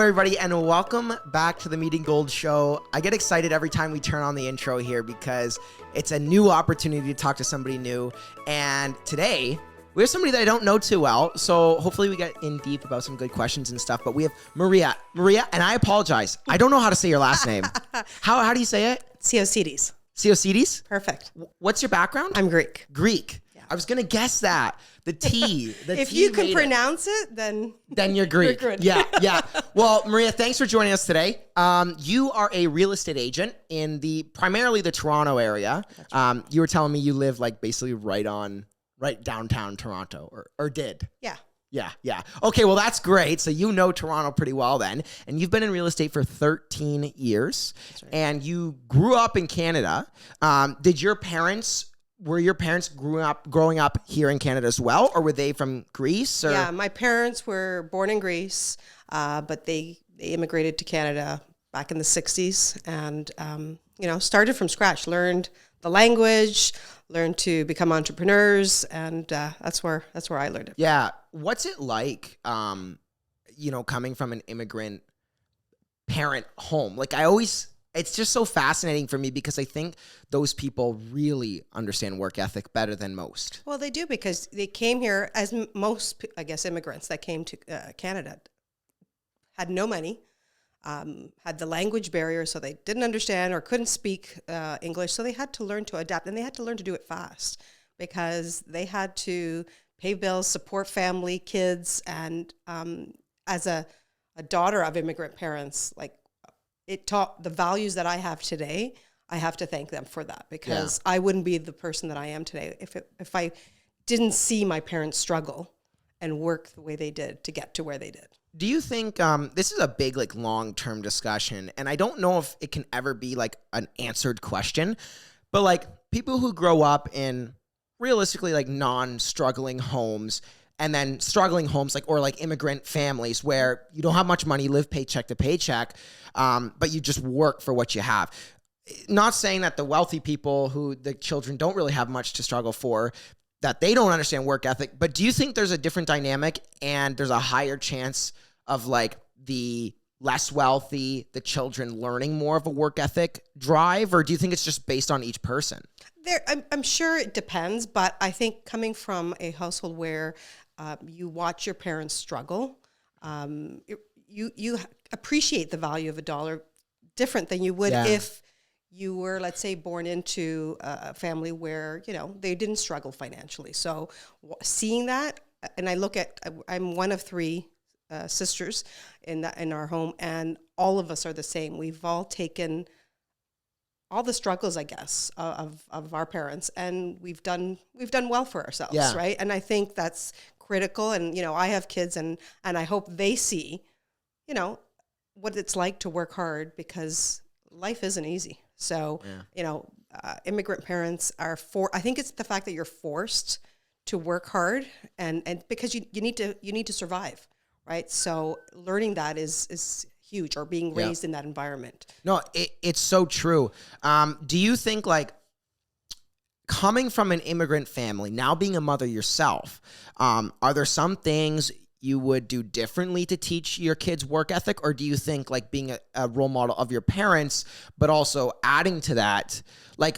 everybody, and welcome back to the Meeting Gold Show. I get excited every time we turn on the intro here because it's a new opportunity to talk to somebody new. And today, we have somebody that I don't know too well, so hopefully we get in deep about some good questions and stuff. But we have Maria. Maria, and I apologize. I don't know how to say your last name. How do you say it? Tsiaousidis. Tsiaousidis? Perfect. What's your background? I'm Greek. Greek. Yeah. I was going to guess that. The T. If you can pronounce it, then you're Greek. You're good. Yeah. Well, Maria, thanks for joining us today. You are a real estate agent in primarily the Toronto area. Right. You were telling me you live like basically right downtown Toronto, or did. Yeah. Yeah. Okay, well, that's great. So you know Toronto pretty well then. And you've been in real estate for 13 years. That's right. And you grew up in Canada. Were your parents growing up here in Canada as well, or were they from Greece? Or? Yeah, my parents were born in Greece, but they immigrated to Canada back in the 60s and, started from scratch, learned the language, learned to become entrepreneurs, and that's where I learned it. Yeah. What's it like, coming from an immigrant parent home? It's just so fascinating for me because I think those people really understand work ethic better than most. Well, they do because they came here, as most, I guess, immigrants that came to Canada had no money, had the language barrier, so they didn't understand or couldn't speak English. So they had to learn to adapt, and they had to learn to do it fast because they had to pay bills, support family, kids, and as a daughter of immigrant parents, it taught the values that I have today. I have to thank them for that because I wouldn't be the person that I am today if I didn't see my parents struggle and work the way they did to get to where they did. Do you think this is a big long-term discussion, and I don't know if it can ever be an answered question, but people who grow up in realistically non-struggling homes and then struggling homes or immigrant families where you don't have much money, live paycheck to paycheck, but you just work for what you have. Not saying that the wealthy people who the children don't really have much to struggle for, that they don't understand work ethic, but do you think there's a different dynamic and there's a higher chance of the less wealthy, the children learning more of a work ethic drive, or do you think it's just based on each person? I'm sure it depends, but I think coming from a household where you watch your parents struggle, you appreciate the value of a dollar different than you would if you were, let's say, born into a family where, they didn't struggle financially. So seeing that, and I'm one of three sisters in our home, and all of us are the same. We've all taken all the struggles, I guess, of our parents, and we've done well for ourselves, right? And I think that's critical. And I have kids, and I hope they see, what it's like to work hard because life isn't easy. So immigrant parents are I think it's the fact that you're forced to work hard, and because you need to survive, right? So learning that is huge, or being raised in that environment. No, it's so true. Do you think coming from an immigrant family, now being a mother yourself, are there some things you would do differently to teach your kids work ethic? Or do you think being a role model of your parents, but also adding to that,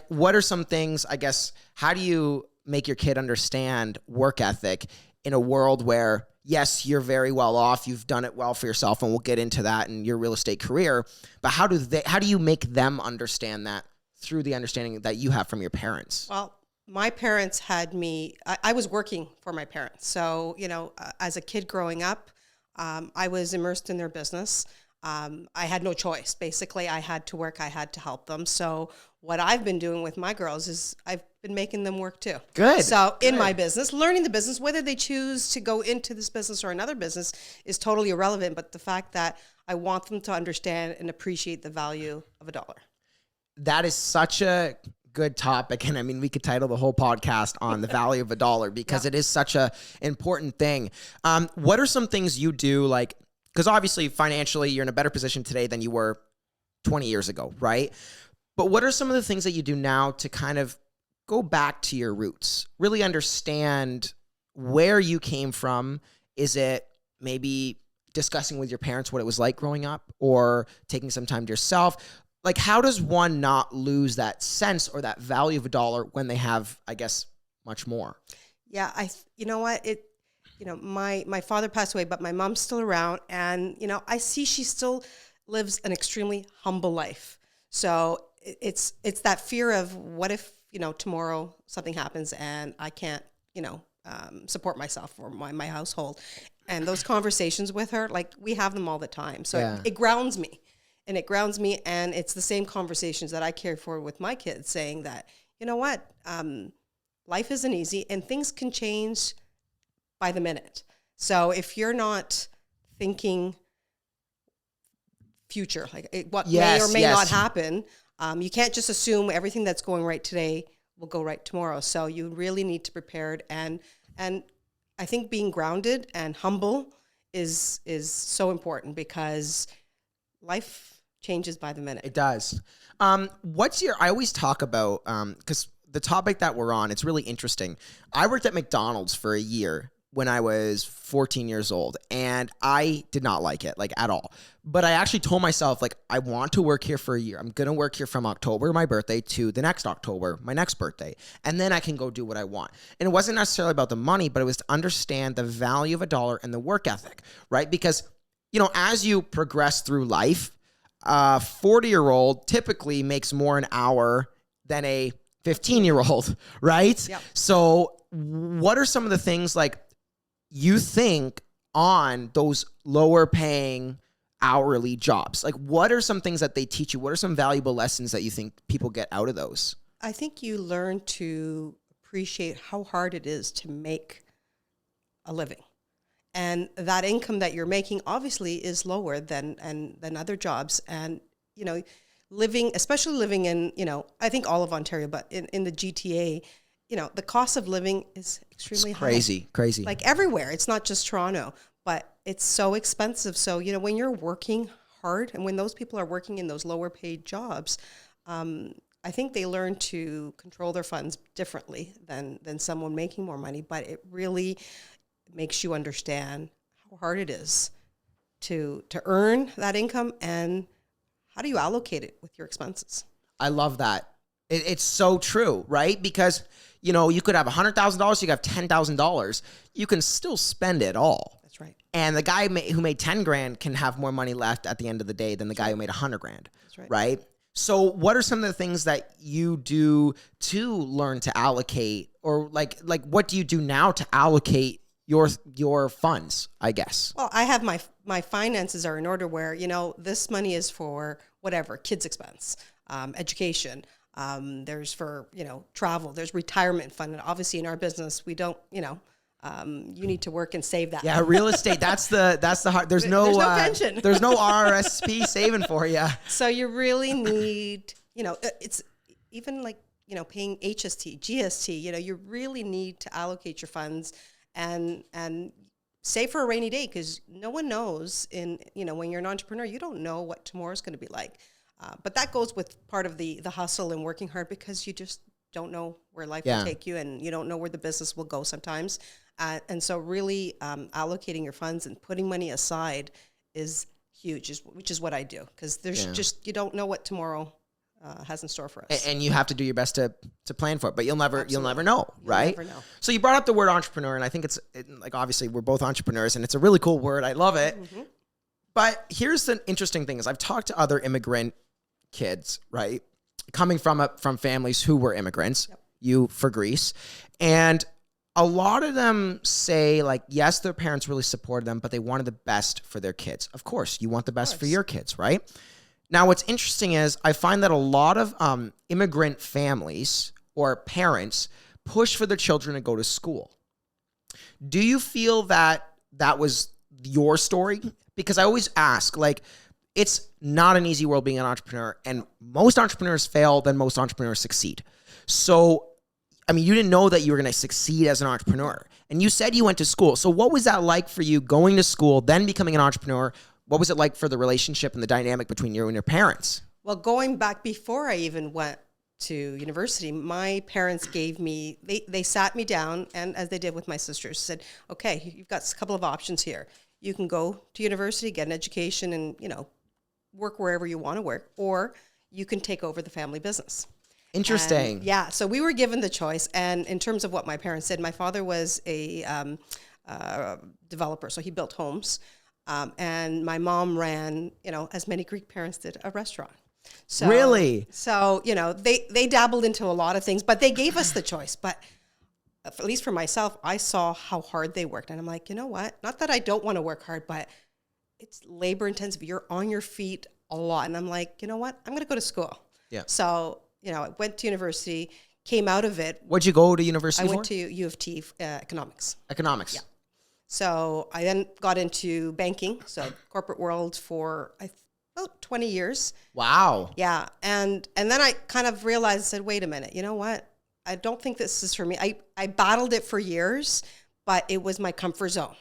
what are some things, I guess, how do you make your kid understand work ethic in a world where, yes, you're very well off, you've done it well for yourself, and we'll get into that in your real estate career, but how do you make them understand that through the understanding that you have from your parents? Well, my parents had me, I was working for my parents. So, as a kid growing up, I was immersed in their business. I had no choice. Basically, I had to work. I had to help them. So what I've been doing with my girls is I've been making them work too. Good. So in my business, learning the business, whether they choose to go into this business or another business is totally irrelevant. But the fact that I want them to understand and appreciate the value of a dollar. That is such a good topic. And I mean, we could title the whole podcast on the value of a dollar because it is such a important thing. What are some things you do, because obviously financially you're in a better position today than you were 20 years ago, right? But what are some of the things that you do now to kind of go back to your roots, really understand where you came from? Is it maybe discussing with your parents what it was like growing up, or taking some time to yourself? Like, how does one not lose that sense or that value of a dollar when they have, I guess, much more? Yeah, you know what? My father passed away, but my mom's still around, and I see she still lives an extremely humble life. So it's that fear of, what if tomorrow something happens and I can't support myself or my household, and those conversations with her, like, we have them all the time. So it grounds me. And it grounds me, and it's the same conversations that I carry forward with my kids, saying that, you know what, life isn't easy, and things can change by the minute. So if you're not thinking future, like what may or may not happen, you can't just assume everything that's going right today will go right tomorrow. So you really need to prepare, and I think being grounded and humble is so important, because life changes by the minute. It does. I always talk about, because the topic that we're on, it's really interesting. I worked at McDonald's for a year when I was 14 years old, and I did not like it, like, at all. But I actually told myself, like, I want to work here for a year. I'm going to work here from October, my birthday, to the next October, my next birthday. And then I can go do what I want. And it wasn't necessarily about the money, but it was to understand the value of a dollar and the work ethic, right? Because, as you progress through life, a 40-year-old typically makes more an hour than a 15-year-old, right? Yep. So what are some of the things, like, you think on those lower paying hourly jobs? Like, what are some things that they teach you? What are some valuable lessons that you think people get out of those? I think you learn to appreciate how hard it is to make a living. And that income that you're making obviously is lower than other jobs. And, especially living in, I think all of Ontario, but in the GTA, the cost of living is extremely high. Crazy. Like everywhere. It's not just Toronto, but it's so expensive. So, when you're working hard, and when those people are working in those lower paid jobs, I think they learn to control their funds differently than someone making more money. But it really makes you understand how hard it is to earn that income, and how do you allocate it with your expenses. I love that. It's so true, right? Because, you could have $100,000, you could have $10,000. You can still spend it all. That's right. And the guy who made 10 grand can have more money left at the end of the day than the guy who made 100 grand. That's right. Right? So what are some of the things that you do to learn to allocate, or like what do you do now to allocate your funds, I guess? Well, I have my finances are in order where, this money is for whatever, kids' expense, education. There's for, travel, there's retirement fund. And obviously in our business, we don't, you need to work and save that. Yeah. Real estate. That's the hard, there's no pension. There's no RRSP saving for you. So you really need, it's even like, paying HST, GST, you really need to allocate your funds and save for a rainy day, because no one knows when you're an entrepreneur, you don't know what tomorrow's going to be like. But that goes with part of the hustle and working hard, because you just don't know where life will take you, and you don't know where the business will go sometimes. And so really allocating your funds and putting money aside is huge, which is what I do, because there's just, you don't know what tomorrow has in store for us. And you have to do your best to plan for it, but you'll never know, right? You'll never know. So you brought up the word entrepreneur, and I think like, obviously we're both entrepreneurs, and it's a really cool word. I love it. Mm-hmm. But here's the interesting thing is, I've talked to other immigrant kids, right? Coming from families who were immigrants, you for Greece. And a lot of them say, like, yes, their parents really supported them, but they wanted the best for their kids. Of course, you want the best for your kids, right? Now, what's interesting is I find that a lot of immigrant families or parents push for their children to go to school. Do you feel that was your story? Because I always ask, like, it's not an easy world being an entrepreneur, and most entrepreneurs fail, then most entrepreneurs succeed. So, I mean, you didn't know that you were going to succeed as an entrepreneur, and you said you went to school. So what was that like for you, going to school, then becoming an entrepreneur? What was it like for the relationship and the dynamic between you and your parents? Well, going back before I even went to university, my parents gave me, they sat me down, and as they did with my sisters, said, okay, you've got a couple of options here. you can go to university, get an education, and, work wherever you want to work, or you can take over the family business. Interesting. And yeah, so we were given the choice. And in terms of what my parents did, my father was a developer, so he built homes. And my mom ran, as many Greek parents did, a restaurant. So, Really? So, they dabbled into a lot of things, but they gave us the choice. But at least for myself, I saw how hard they worked. And I'm like, you know what? Not that I don't want to work hard, but it's labor intensive. You're on your feet a lot. And I'm like, you know what? I'm going to go to school. Yeah. So, I went to university, came out of it. What'd you go to university I for? went to U of T, economics. Economics. Yeah. So I then got into banking, so corporate world for about 20 years. Wow. Yeah. And then I kind of realized, said, wait a minute, you know what? I don't think this is for me. I battled it for years, but it was my comfort zone.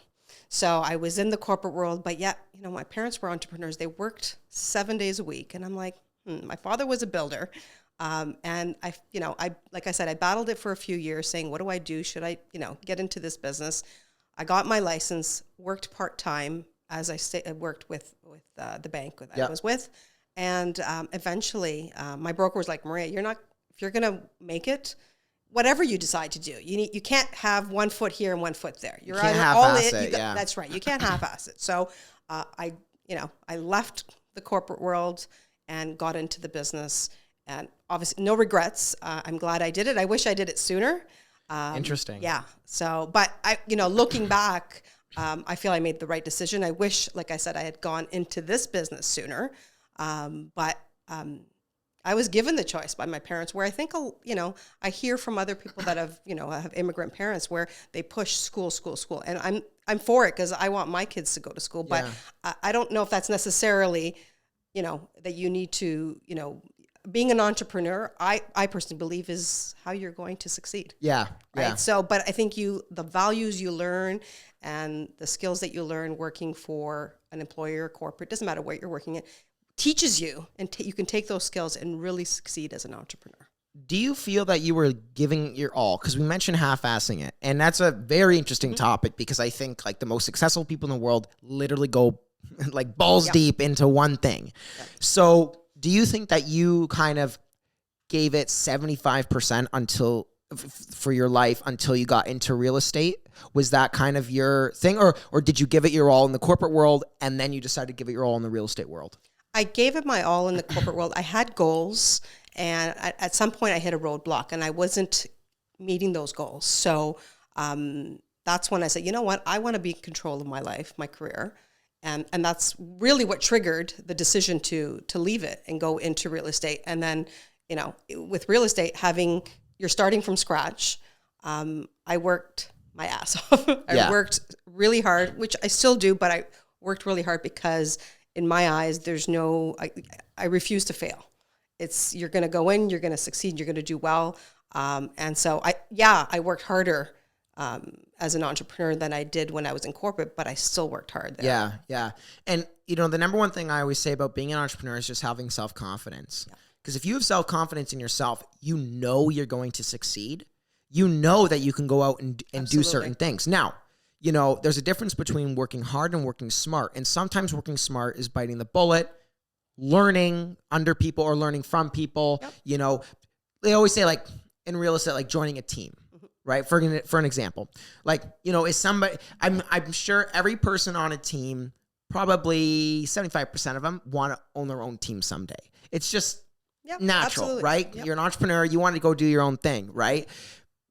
So I was in the corporate world, but yet, my parents were entrepreneurs. They worked 7 days a week. And I'm like, my father was a builder. And I like I said, I battled it for a few years saying, what do I do? Should I, get into this business? I got my license, worked part-time as I worked with the bank that I was with. And eventually my broker was like, Maria, if you're going to make it, whatever you decide to do, you can't have 1 foot here and 1 foot there. You're either all in. That's right. You can't half-ass it. So I left the corporate world and got into the business. And obviously, no regrets. I'm glad I did it. I wish I did it sooner. Interesting. Yeah. So, but looking back, I feel I made the right decision. I wish, like I said, I had gone into this business sooner. But I was given the choice by my parents, where I think, I hear from other people that have immigrant parents where they push school. And I'm for it because I want my kids to go to school. But I don't know if that's necessarily, that you need to, being an entrepreneur, I personally believe is how you're going to succeed. Yeah. Right. Yeah. So, but I think the values you learn and the skills that you learn working for an employer or corporate, doesn't matter what you're working in, teaches you, and you can take those skills and really succeed as an entrepreneur. Do you feel that you were giving your all? Because we mentioned half-assing it. And that's a very interesting topic, because I think like the most successful people in the world literally go like balls deep into one thing. Yeah. So do you think that you kind of gave it 75% for your life until you got into real estate? Was that kind of your thing? Or did you give it your all in the corporate world and then you decided to give it your all in the real estate world? I gave it my all in the corporate world. I had goals, and at some point I hit a roadblock and I wasn't meeting those goals. So that's when I said, you know what? I want to be in control of my life, my career. And that's really what triggered the decision to leave it and go into real estate. And then, with real estate, you're starting from scratch. I worked my ass off. I worked really hard, which I still do, but I worked really hard because in my eyes, I refuse to fail. You're going to go in, you're going to succeed, you're going to do well. And so I worked harder as an entrepreneur than I did when I was in corporate, but I still worked hard there. Yeah. And, the number one thing I always say about being an entrepreneur is just having self-confidence. Because if you have self-confidence in yourself, you're going to succeed. You know that you can go out and do certain things. Now, there's a difference between working hard and working smart. And sometimes working smart is biting the bullet, learning under people or learning from people. Yep. They always say, like, in real estate, like joining a team. Right. For an example, like, is somebody, I'm sure every person on a team, probably 75% of them want to own their own team someday. It's just natural, absolutely. Right? Yep. You're an entrepreneur. You want to go do your own thing. Right.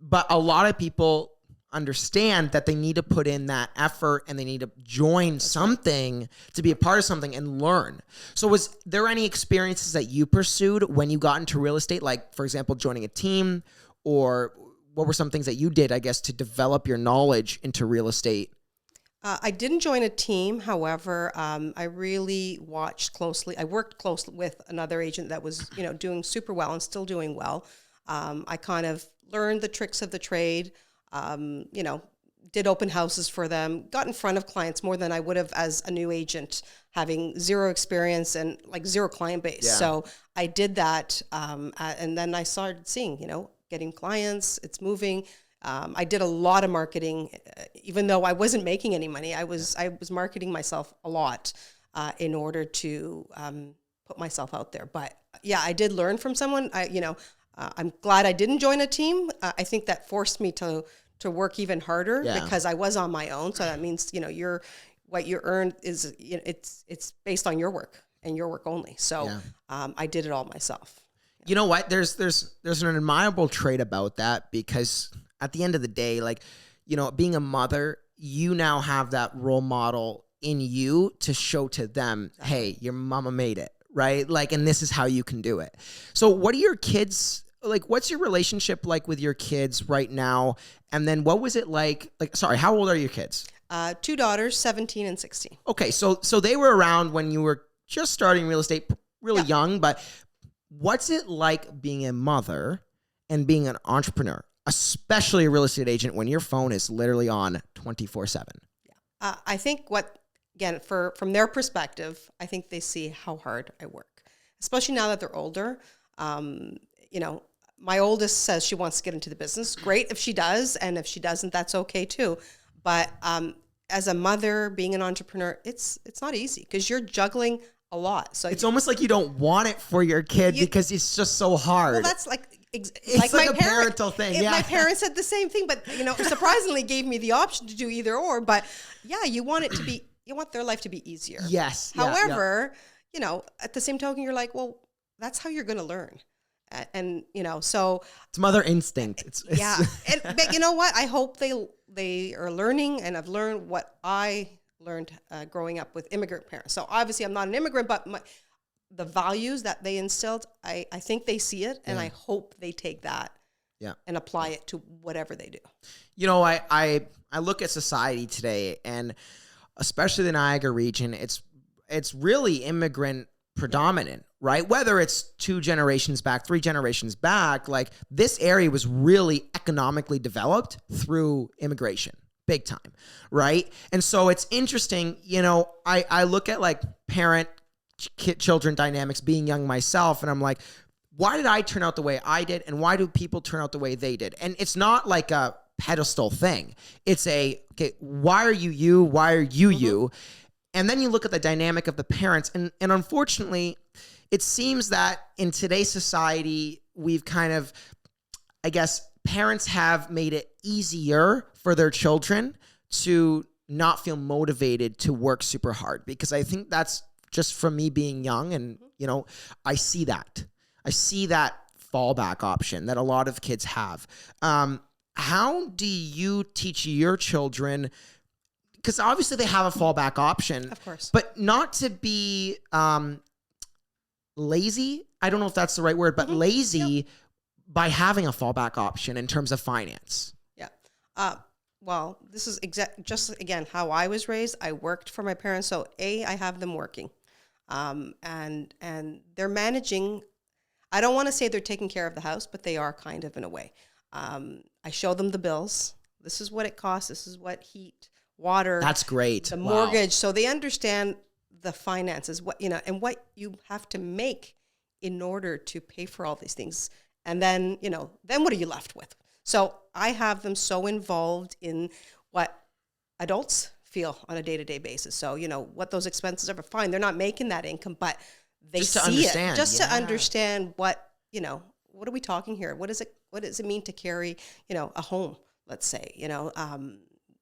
But a lot of people understand that they need to put in that effort and they need to join something to be a part of something and learn. So was there any experiences that you pursued when you got into real estate? Like, for example, joining a team, or what were some things that you did, I guess, to develop your knowledge into real estate? I didn't join a team. However, I really watched closely. I worked closely with another agent that was, doing super well and still doing well. I kind of learned the tricks of the trade, did open houses for them, got in front of clients more than I would have as a new agent, having zero experience and like zero client base. Yeah. So I did that. And then I started seeing, getting clients, it's moving. I did a lot of marketing even though I wasn't making any money, I was marketing myself a lot in order to put myself out there. But yeah, I did learn from someone. I'm glad I didn't join a team. I think that forced me to work even harder because I was on my own. So that means, what you earn is, it's based on your work and your work only. So I did it all myself. You know what? There's an admirable trait about that, because at the end of the day, like, being a mother, you now have that role model in you to show to them, hey, your mama made it, right? Like, and this is how you can do it. So what are your kids like? What's your relationship like with your kids right now? And then what was it like, sorry, how old are your kids? 2 daughters, 17 and 16. Okay. So they were around when you were just starting real estate, really young, but what's it like being a mother and being an entrepreneur, especially a real estate agent, when your phone is literally on 24/7? I think from their perspective, I think they see how hard I work, especially now that they're older. My oldest says she wants to get into the business. Great if she does. And if she doesn't, that's okay too. But as a mother, being an entrepreneur, it's not easy because you're juggling a lot. So it's almost like you don't want it for your kid because it's just so hard. Well, that's like my a parental thing. Yeah. My parents said the same thing, but surprisingly gave me the option to do either or. But yeah, you want their life to be easier. Yes. However, at the same token, you're like, well, that's how you're going to learn. And so it's mother instinct. But you know what? I hope they are learning, and I've learned what I learned growing up with immigrant parents. So obviously I'm not an immigrant, but the values that they instilled, I think they see it, and I hope they take that and apply it to whatever they do. I look at society today, and especially the Niagara region, it's really immigrant predominant, right? Whether it's 2 generations back, 3 generations back, like this area was really economically developed through immigration, big time, right? And so it's interesting, I look at like parent-children dynamics, being young myself, and I'm like, why did I turn out the way I did, and why do people turn out the way they did? And it's not like a pedestal thing. It's why are you you? Why are you you? And then you look at the dynamic of the parents, and unfortunately, it seems that in today's society, we've kind of, I guess, parents have made it easier for their children to not feel motivated to work super hard, because I think that's just from me being young, and I see that fallback option that a lot of kids have. How do you teach your children? Because obviously they have a fallback option, of course, but not to be lazy. I don't know if that's the right word, but lazy by having a fallback option in terms of finance. Yeah. Well, this is just again how I was raised. I worked for my parents, so I have them working, and they're managing. I don't want to say they're taking care of the house, but they are kind of in a way. I show them the bills. This is what it costs. This is what heat, water. That's great. The mortgage. So they understand the finances, and what you have to make in order to pay for all these things. And then, then what are you left with? So I have them so involved in what adults feel on a day-to-day basis. So, what those expenses are. Fine, they're not making that income, but they see it. Just to understand what are we talking here? What does it mean to carry, a home, let's say,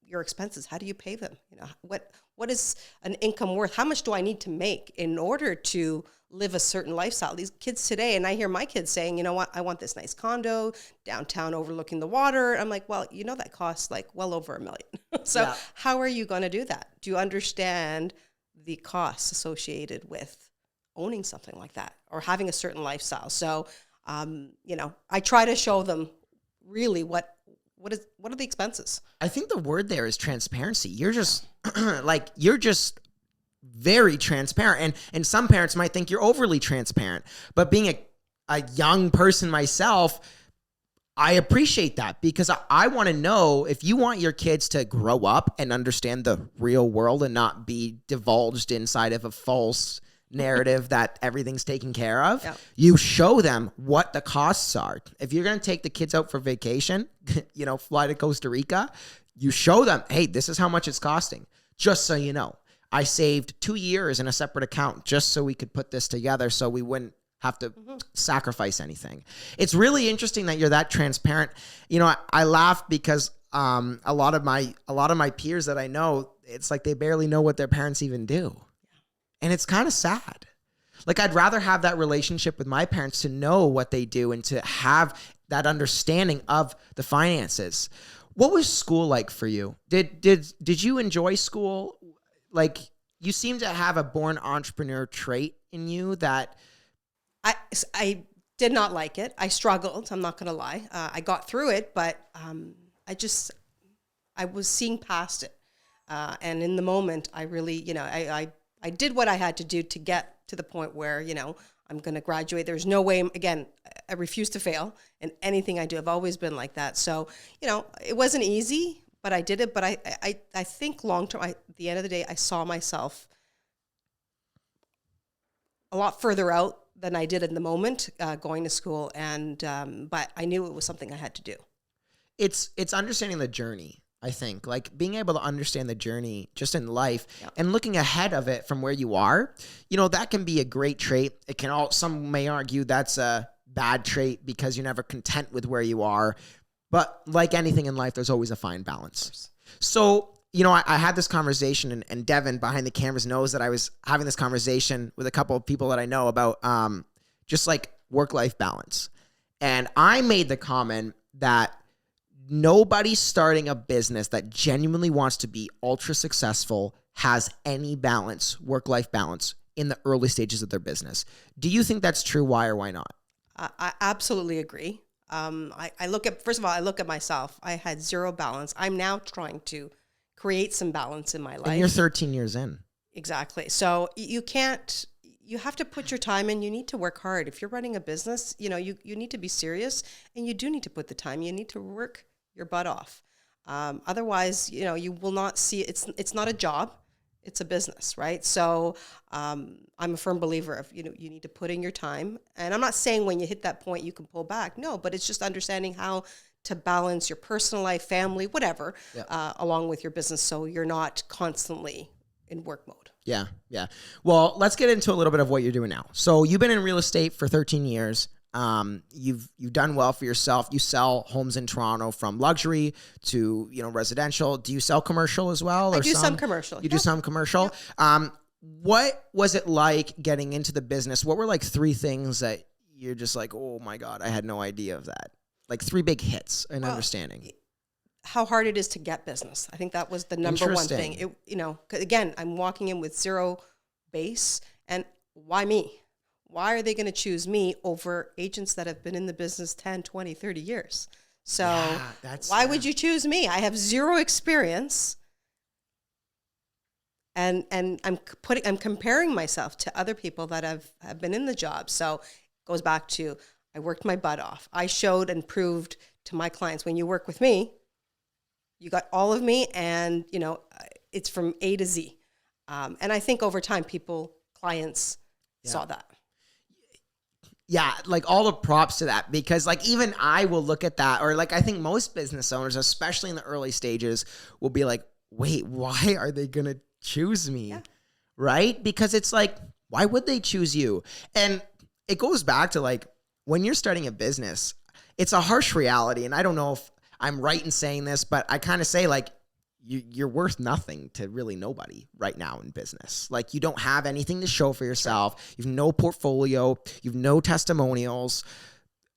your expenses, how do you pay them? What is an income worth? How much do I need to make in order to live a certain lifestyle? These kids today, and I hear my kids saying, you know what, I want this nice condo downtown overlooking the water. I'm like, well, that costs like well over $1 million. So how are you going to do that? Do you understand the costs associated with owning something like that or having a certain lifestyle? So, I try to show them really what are the expenses? I think the word there is transparency. You're just you're just very transparent. And some parents might think you're overly transparent. But being a young person myself, I appreciate that, because I want to know, if you want your kids to grow up and understand the real world and not be divulged inside of a false narrative that everything's taken care of. Yeah. You show them what the costs are. If you're going to take the kids out for vacation, fly to Costa Rica, you show them, hey, this is how much it's costing. Just so you know, I saved 2 years in a separate account just so we could put this together so we wouldn't have to sacrifice anything. It's really interesting that you're that transparent. I laugh because a lot of my peers that I know, it's like they barely know what their parents even do. And it's kind of sad. Like, I'd rather have that relationship with my parents to know what they do and to have that understanding of the finances. What was school like for you? Did you enjoy school? Like, you seem to have a born entrepreneur trait in you that I did not like it. I struggled. I'm not going to lie. I got through it, but I was seeing past it. And in the moment, I really, I did what I had to do to get to the point where, I'm going to graduate. There's no way, again, I refuse to fail in anything I do. I've always been like that. So, it wasn't easy, but I did it. But I think long term, at the end of the day, I saw myself a lot further out than I did in the moment going to school. And but I knew it was something I had to do. It's understanding the journey. I think, like, being able to understand the journey just in life and looking ahead of it from where you are, that can be a great trait. It can some may argue that's a bad trait because you're never content with where you are. But like anything in life, there's always a fine balance. So, I had this conversation and Devin behind the cameras knows that I was having this conversation with a couple of people that I know about just like work-life balance. And I made the comment that nobody starting a business that genuinely wants to be ultra successful has any balance, work-life balance, in the early stages of their business. Do you think that's true? Why or why not? I absolutely agree. First of all, I look at myself. I had zero balance. I'm now trying to create some balance in my life. And you're 13 years in. Exactly. So you have to put your time in. You need to work hard. If you're running a business, you need to be serious and you do need to put the time. You need to work your butt off. Otherwise, you will not see it's not a job, it's a business, right? So I'm a firm believer of, you need to put in your time. And I'm not saying when you hit that point, you can pull back. No, but it's just understanding how to balance your personal life, family, whatever, along with your business. So you're not constantly in work mode. Yeah. Yeah. Well, let's get into a little bit of what you're doing now. So you've been in real estate for 13 years. You've done well for yourself. You sell homes in Toronto from luxury to, residential. Do you sell commercial as well? I do some commercial. You do some commercial. What was it like getting into the business? What were like 3 things that you're just like, oh my God, I had no idea of that? Like 3 big hits and understanding. How hard it is to get business. I think that was the number one thing. Again, I'm walking in with zero base, and why me? Why are they going to choose me over agents that have been in the business 10, 20, 30 years? So why would you choose me? I have zero experience. And I'm comparing myself to other people that have been in the job. So it goes back to, I worked my butt off. I showed and proved to my clients, when you work with me, you got all of me, and it's from A to Z. And I think over time, clients saw that. Yeah, like all the props to that, because like even I will look at that, or like I think most business owners, especially in the early stages, will be like, wait, why are they going to choose me? Yeah. Right? Because it's like, why would they choose you? And it goes back to like, when you're starting a business, it's a harsh reality. And I don't know if I'm right in saying this, but I kind of say like, you're worth nothing to really nobody right now in business. Like, you don't have anything to show for yourself. You've no portfolio. You've no testimonials.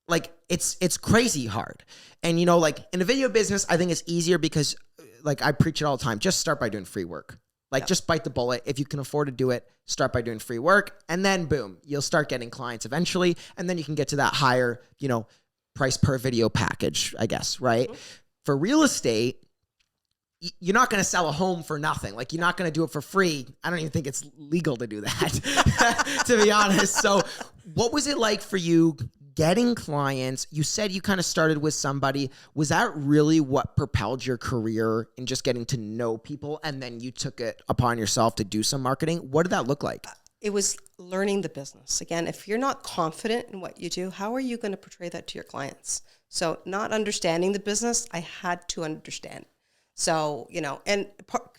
Like, it's crazy hard. And, like in a video business, I think it's easier because like I preach it all the time. Just start by doing free work. Like, just bite the bullet. If you can afford to do it, start by doing free work. And then boom, you'll start getting clients eventually. And then you can get to that higher, price per video package, I guess, right? Mm-hmm. For real estate, you're not going to sell a home for nothing. Like, you're not going to do it for free. I don't even think it's legal to do that, to be honest. So what was it like for you getting clients? You said you kind of started with somebody. Was that really what propelled your career in just getting to know people, and then you took it upon yourself to do some marketing? What did that look like? it was learning the business. Again, if you're not confident in what you do, how are you going to portray that to your clients? So not understanding the business, I had to understand. So, and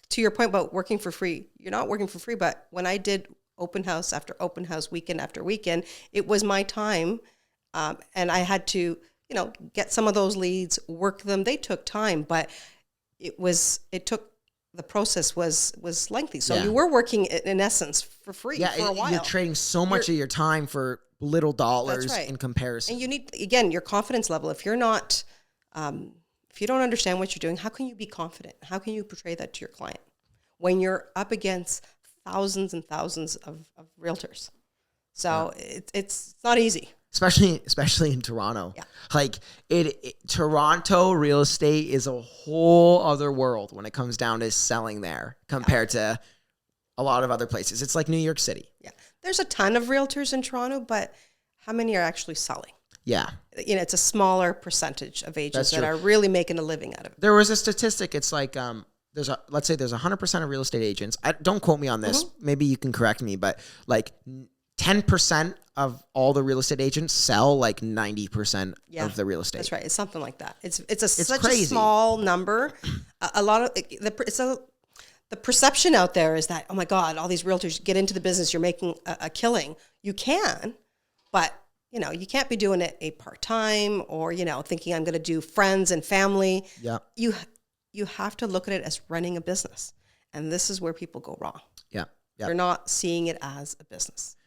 to your point about working for free, you're not working for free, but when I did open house after open house, weekend after weekend, it was my time. And I had to, get some of those leads, work them. They took time, but the process was lengthy. So you were working in essence for free for a while. You're trading so much of your time for little dollars in comparison. And you need, again, your confidence level. If you're not, if you don't understand what you're doing, how can you be confident? How can you portray that to your client when you're up against thousands and thousands of realtors? So it's not easy. Especially in Toronto. Yeah. Like Toronto real estate is a whole other world when it comes down to selling there compared to a lot of other places. It's like New York City. Yeah. There's a ton of realtors in Toronto, but how many are actually selling? Yeah. It's a smaller percentage of agents that are really making a living out of it. There was a statistic. It's like, let's say there's 100% of real estate agents. Don't quote me on this. Mm-hmm. Maybe you can correct me, but like 10% of all the real estate agents sell like 90% of the real estate. That's right. It's something like that. It's such crazy. A small number. A lot of the perception out there is that, oh my God, all these realtors get into the business, you're making a killing. You can, but you can't be doing it a part-time or, thinking I'm going to do friends and family. Yeah. You have to look at it as running a business. And this is where people go wrong. Yeah. They're not seeing it as a business.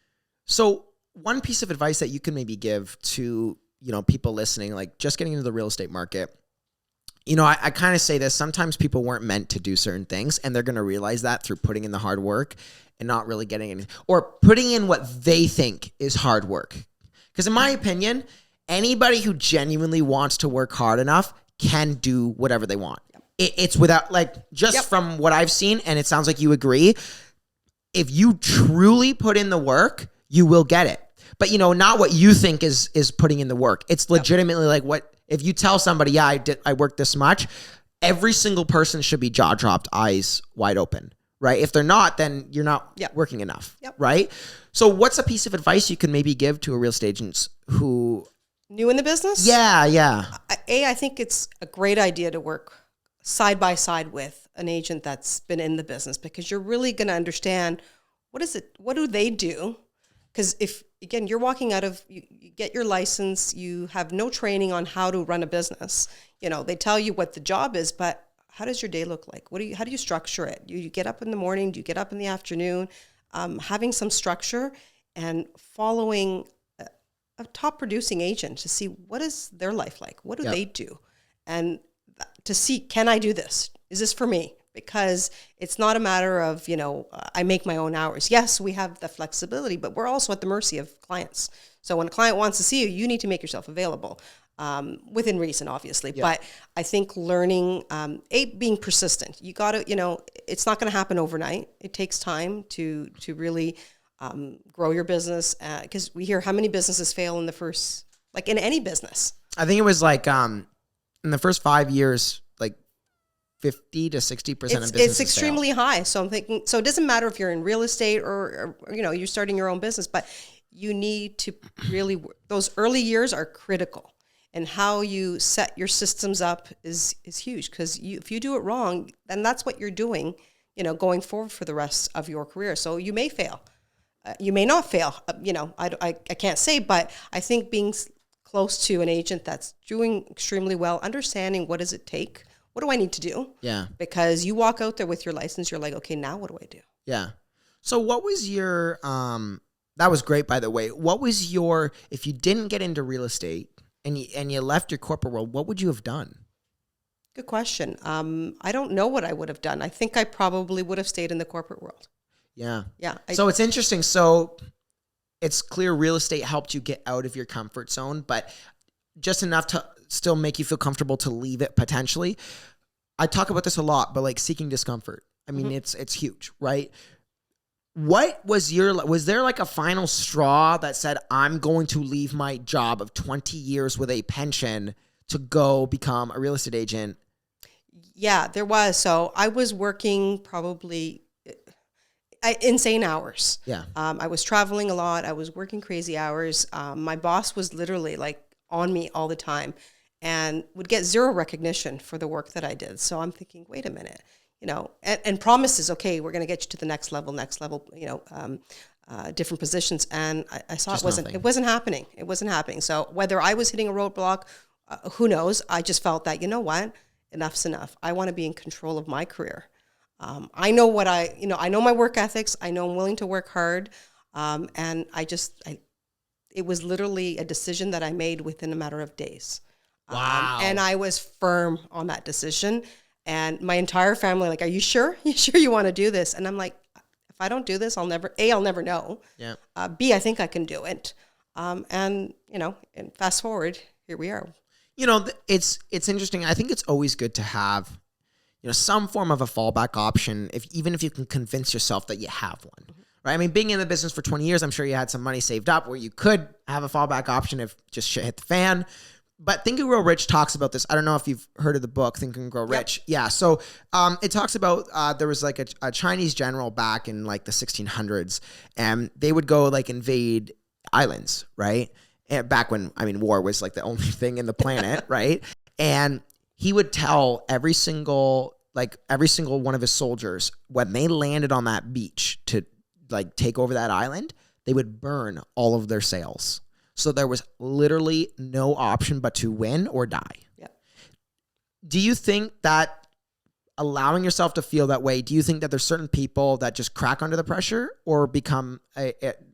So one piece of advice that you can maybe give to, people listening, like just getting into the real estate market, I kind of say this, sometimes people weren't meant to do certain things and they're going to realize that through putting in the hard work and not really getting anything or putting in what they think is hard work. Because in my opinion, anybody who genuinely wants to work hard enough can do whatever they want. Yep. It's without from what I've seen, and it sounds like you agree, if you truly put in the work, you will get it. But, not what you think is putting in the work. It's legitimately like what, if you tell somebody, I worked this much, every single person should be jaw dropped, eyes wide open, right? If they're not, then you're not working enough, right? So what's a piece of advice you can maybe give to a real estate agent who... New in the business? Yeah. I think it's a great idea to work side by side with an agent that's been in the business because you're really going to understand what do they do? Because if, again, you're walking out of, you get your license, you have no training on how to run a business. They tell you what the job is, but how does your day look like? How do you structure it? You get up in the morning? Do you get up in the afternoon? Having some structure and following a top producing agent to see what is their life like? What do they do? And to see, can I do this? Is this for me? Because it's not a matter of, I make my own hours. Yes, we have the flexibility, but we're also at the mercy of clients. So when a client wants to see you, you need to make yourself available within reason, obviously. Yeah. But I think learning, being persistent. You got to, it's not going to happen overnight. It takes time to really grow your business because we hear how many businesses fail in the first, like in any business. I think it was like in the first 5 years, 50 to 60% of businesses it's extremely high. So I'm thinking, so it doesn't matter if you're in real estate or you're starting your own business, but you need to really, those early years are critical. And how you set your systems up is huge because if you do it wrong, then that's what you're doing, going forward for the rest of your career. So you may fail. You may not fail. I can't say, but I think being close to an agent that's doing extremely well, understanding what does it take, what do I need to do? Yeah. Because you walk out there with your license, you're like, okay, now what do I do? Yeah. So what was your, that was great, by the way. What was your, if you didn't get into real estate and you left your corporate world, what would you have done? Good question. I don't know what I would have done. I think I probably would have stayed in the corporate world. Yeah. Yeah. So it's interesting. So it's clear real estate helped you get out of your comfort zone, but just enough to still make you feel comfortable to leave it potentially. I talk about this a lot, but seeking discomfort. I mean, it's huge, right? What was there a final straw that said, I'm going to leave my job of 20 years with a pension to go become a real estate agent? Yeah, there was. So I was working probably insane hours. Yeah. I was traveling a lot. I was working crazy hours. My boss was literally like on me all the time and would get zero recognition for the work that I did. So I'm thinking, wait a minute, and promises, okay, we're going to get you to the next level, different positions. And I saw Just it nothing. wasn't happening. It wasn't happening. So whether I was hitting a roadblock, who knows? I just felt that, you know what? Enough's enough. I want to be in control of my career. I know I know my work ethics. I know I'm willing to work hard. And it was literally a decision that I made within a matter of days. Wow. And I was firm on that decision. And my entire family, like, are you sure? You sure you want to do this? And I'm like, if I don't do this, I'll never know. Yeah. B, I think I can do it. And fast forward, here we are. It's interesting. I think it's always good to have, some form of a fallback option, even if you can convince yourself that you have one, right? I mean, being in the business for 20 years, I'm sure you had some money saved up where you could have a fallback option if just shit hit the fan. But Think and Grow Rich talks about this. I don't know if you've heard of the book, Think and Grow Rich. Yep. Yeah. So it talks about there was like a Chinese general back in like the 1600s, and they would go like invade islands, right? And back when, war was like the only thing in the planet, right? And he would tell every single one of his soldiers when they landed on that beach to like take over that island, they would burn all of their sails. So there was literally no option but to win or die. Yep. Do you think that allowing yourself to feel that way, do you think that there's certain people that just crack under the pressure or become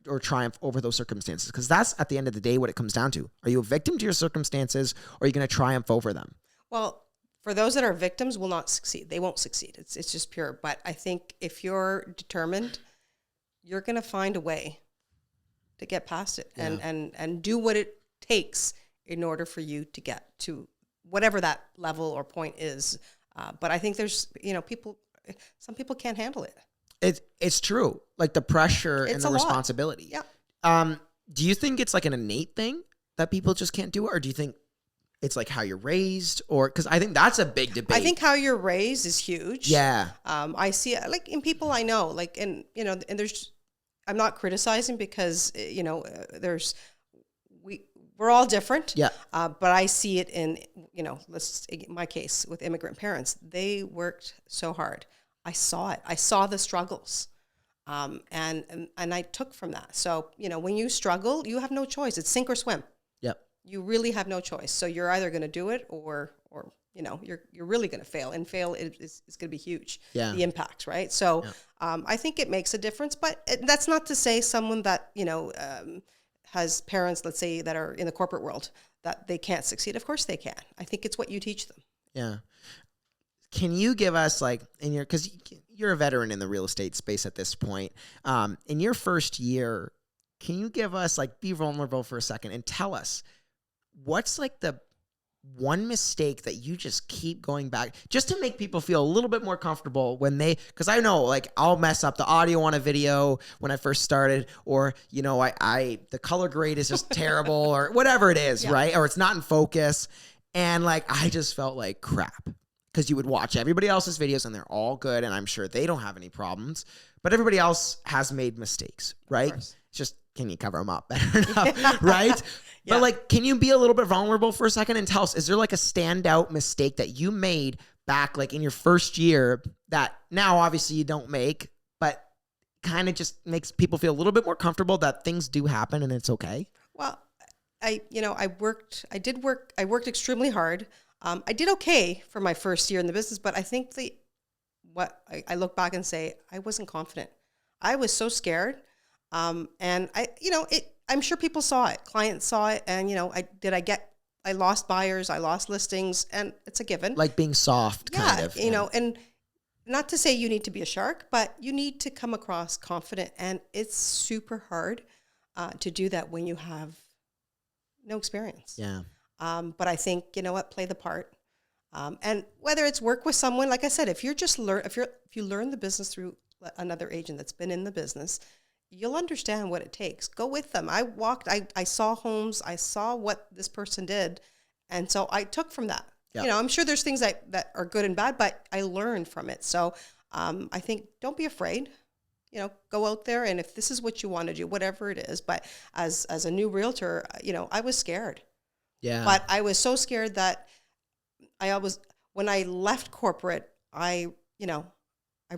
or triumph over those circumstances? Because that's at the end of the day what it comes down to. Are you a victim to your circumstances or are you going to triumph over them? Well, for those that are victims will not succeed. They won't succeed. It's just pure. But I think if you're determined, you're going to find a way to get past it and do what it takes in order for you to get to whatever that level or point is. But I think there's, some people can't handle it. It's true. Like the pressure and the responsibility. Yeah. Do you think it's like an innate thing that people just can't do it? Or do you think it's like how you're raised? Or, because I think that's a big debate. I think how you're raised is huge. Yeah. I see it like in people I know, like, and there's, I'm not criticizing because, we're all different. Yeah. But I see it in, my case with immigrant parents. They worked so hard. I saw it. I saw the struggles. And I took from that. So, when you struggle, you have no choice. It's sink or swim. Yep. You really have no choice. So you're either going to do it or you're really going to fail, and fail is going to be huge. Yeah. The impact, right? So I think it makes a difference, but that's not to say someone that, has parents, let's say, that are in the corporate world, that they can't succeed. Of course they can. I think it's what you teach them. Yeah. Can you give us because you're a veteran in the real estate space at this point, in your first year, can you give us be vulnerable for a second and tell us what's the one mistake that you just keep going back just to make people feel a little bit more comfortable because I know I'll mess up the audio on a video when I first started, or, the color grade is just terrible or whatever it is, right? Or it's not in focus. And I just felt like crap because you would watch everybody else's videos and they're all good. And I'm sure they don't have any problems, but everybody else has made mistakes, right? It's just, can you cover them up better enough, right? Yeah. But can you be a little bit vulnerable for a second and tell us, is there a standout mistake that you made back in your first year that now obviously you don't make, but kind of just makes people feel a little bit more comfortable that things do happen and it's okay? Well, I worked extremely hard. I did okay for my first year in the business, but I think I look back and say, I wasn't confident. I was so scared. And I'm sure people saw it, clients saw it. And, I lost buyers, I lost listings, and it's a given. Being soft, kind of. And not to say you need to be a shark, but you need to come across confident. And it's super hard to do that when you have no experience. Yeah. But I think, play the part. And whether it's work with someone, like I said, if you learn the business through another agent that's been in the business, you'll understand what it takes. Go with them. I saw homes, I saw what this person did. And so I took from that. Yep. I'm sure there's things that are good and bad, but I learned from it. So I think don't be afraid. go out there, and if this is what you want to do, whatever it is. But as a new realtor, I was scared. Yeah. But I was so scared that when I left corporate, I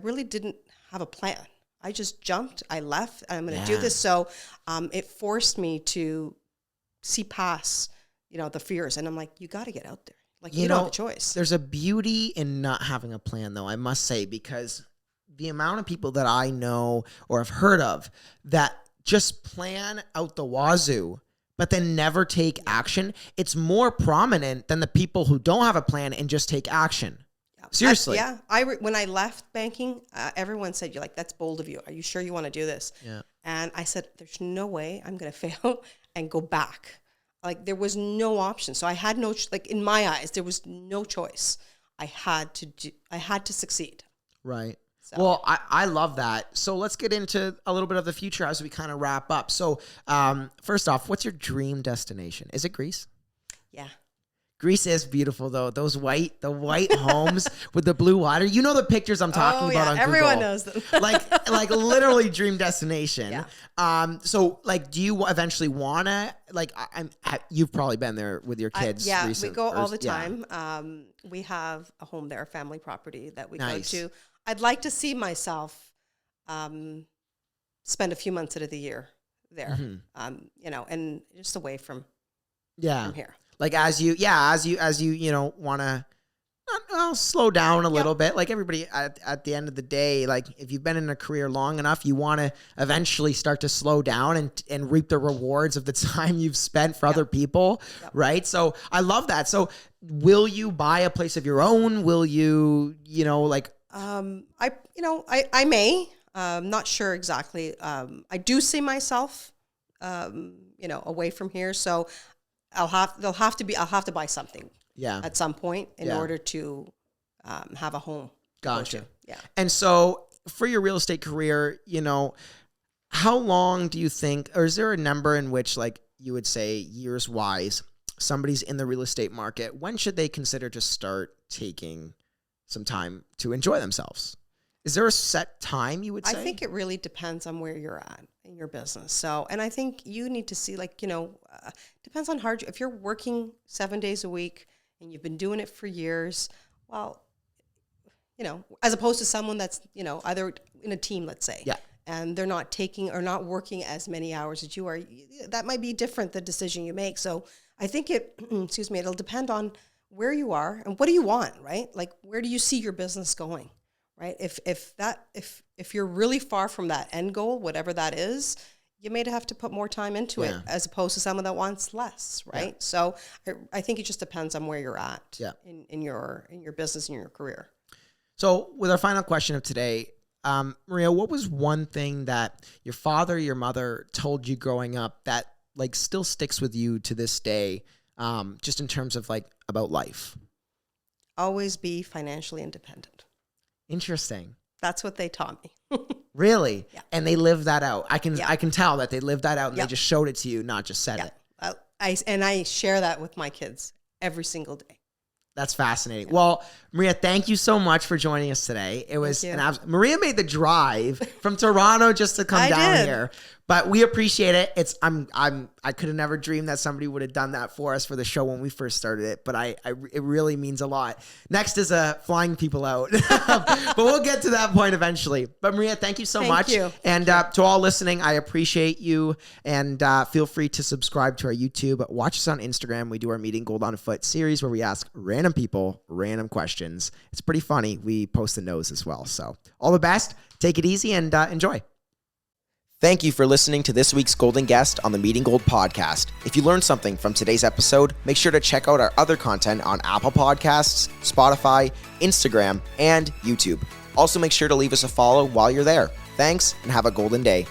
really didn't have a plan. I just jumped. I left. I'm going to do this. So it forced me to see past, the fears. And I'm like, you got to get out there. Like, you don't have a choice. There's a beauty in not having a plan, though, I must say, because the amount of people that I know or have heard of that just plan out the wazoo, but then never take action, it's more prominent than the people who don't have a plan and just take action. Seriously. When I left banking, everyone said, "You're like, that's bold of you. Are you sure you want to do this?" Yeah. And I said, "There's no way I'm going to fail and go back." Like, there was no option. So I had no, in my eyes, there was no choice. I had to succeed. Right. So. Well, I love that. So let's get into a little bit of the future as we kind of wrap up. So first off, what's your dream destination? Is it Greece? Yeah. Greece is beautiful, though. The white homes with the blue water. You know the pictures I'm talking about on Google. Everyone knows them. like literally dream destination. Yeah. So do you eventually wanna you've probably been there with your kids? We go all the time. We have a home there, a family property that we go to. I'd like to see myself spend a few months out of the year there. And just away from here. Like as you want to slow down a little bit. Like everybody at the end of the day, like if you've been in a career long enough, you want to eventually start to slow down and reap the rewards of the time you've spent for other people. Right. So I love that. So will you buy a place of your own? Will you, I may, not sure exactly. I do see myself, away from here. So I'll have to buy something at some point in order to have a home. Gotcha. Yeah. And so for your real estate career, how long do you think, or is there a number in which you would say years wise, somebody's in the real estate market, when should they consider to start taking some time to enjoy themselves? Is there a set time you would say? I think it really depends on where you're at in your business. So, and I think you need to see, depends on if you're working 7 days a week and you've been doing it for years, well, as opposed to someone that's, either in a team, let's say, and they're not taking or not working as many hours as you are, that might be different, the decision you make. So I think it'll depend on where you are and what do you want, right? Like, where do you see your business going? Right. If you're really far from that end goal, whatever that is, you may have to put more time into it as opposed to someone that wants less. Right. Yeah. So I think it just depends on where you're at in your business and your career. So with our final question of today, Maria, what was one thing that your father, your mother told you growing up that still sticks with you to this day, just in terms of about life? Always be financially independent. Interesting. That's what they taught me. Really? Yeah. And they lived that out. I can tell that they lived that out and they just showed it to you, not just said it. I share that with my kids every single day. That's fascinating. Yeah. Well, Maria, thank you so much for joining us today. It was Maria made the drive from Toronto just to come down here, but we appreciate it. I could have never dreamed that somebody would have done that for us for the show when we first started it, but it really means a lot. Next is flying people out, but we'll get to that point eventually. But Maria, thank you so much. Thank you. And to all listening, I appreciate you, and feel free to subscribe to our YouTube. Watch us on Instagram. We do our Meeting Gold on Foot series where we ask random people random questions. It's pretty funny. We post the notes as well. So all the best. Take it easy and enjoy. Thank you for listening to this week's Golden Guest on the Meeting Gold podcast. If you learned something from today's episode, make sure to check out our other content on Apple Podcasts, Spotify, Instagram, and YouTube. Also, make sure to leave us a follow while you're there. Thanks, and have a golden day.